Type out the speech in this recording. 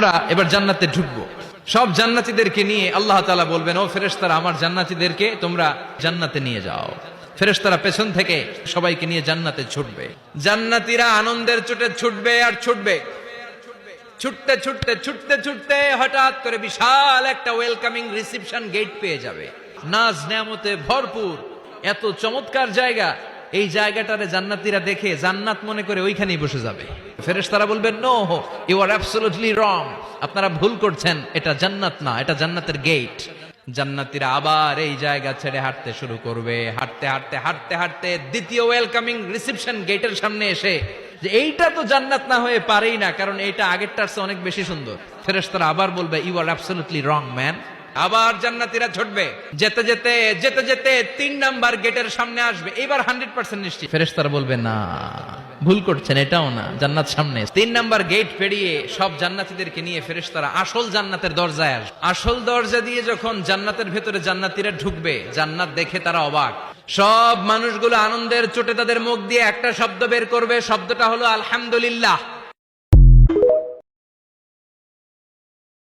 আমরা এবার জান্নাতে ঢুকবো। সব জান্নাতীদেরকে নিয়ে আল্লাহ তাআলা বলবেন, ও ফেরেশতারা, আমার জান্নাতীদেরকে তোমরা জান্নাতে নিয়ে যাও। ফেরেশতারা পেছন থেকে সবাইকে নিয়ে জান্নাতে ছুটবে। জান্নাতীরা আনন্দের চোটে ছুটবে আর ছুটবে। ছুটতে ছুটতে ছুটতে ছুটতে হঠাৎ করে বিশাল একটা ওয়েলকামিং রিসিপশন গেট পেয়ে যাবে, নাজ নেয়ামতে ভরপুর, এত চমৎকার জায়গা। এই জায়গাটারে জান্নাতীরা দেখে জান্নাত মনে করে ওইখানেই বসে যাবে। ফেরেশতারা বলবেন, no, you are absolutely wrong, আপনারা ভুল করছেন, এটা জান্নাত না, এটা জান্নাতের গেট। জান্নাতীরা আবার এই জায়গা ছেড়ে হাঁটতে শুরু করবে। হাঁটতে হাঁটতে হাঁটতে হাঁটতে দ্বিতীয় ওয়েলকামিং রিসিপশন গেটের সামনে এসে, যে এইটা তো জান্নাত না হয়ে পারেই না, কারণ এইটা আগেরটার চেয়ে অনেক বেশি সুন্দর। ফেরেশতারা আবার বলবে, you are absolutely wrong man. আবার জান্নাতীরা ছুটবে। যেতে যেতে যেতে যেতে 3 নাম্বার গেটের সামনে আসবে। এবার 100% নিশ্চিত। ফেরেশতারা বলবে, না, ভুল করছেন, এটাও না, জান্নাত সামনে। 3 নাম্বার গেট পেরিয়ে সব জান্নাতীদেরকে নিয়ে ফেরেশতারা আসল জান্নাতের দরজায় আসবে। আসল দরজা দিয়ে যখন জান্নাতের ভেতরে জান্নাতীরা ঢুকবে, জান্নাত দেখে তারা অবাক। সব মানুষগুলো আনন্দের চোটে তাদের মুখ দিয়ে একটা শব্দ বের করবে, শব্দটা হলো আলহামদুলিল্লাহ।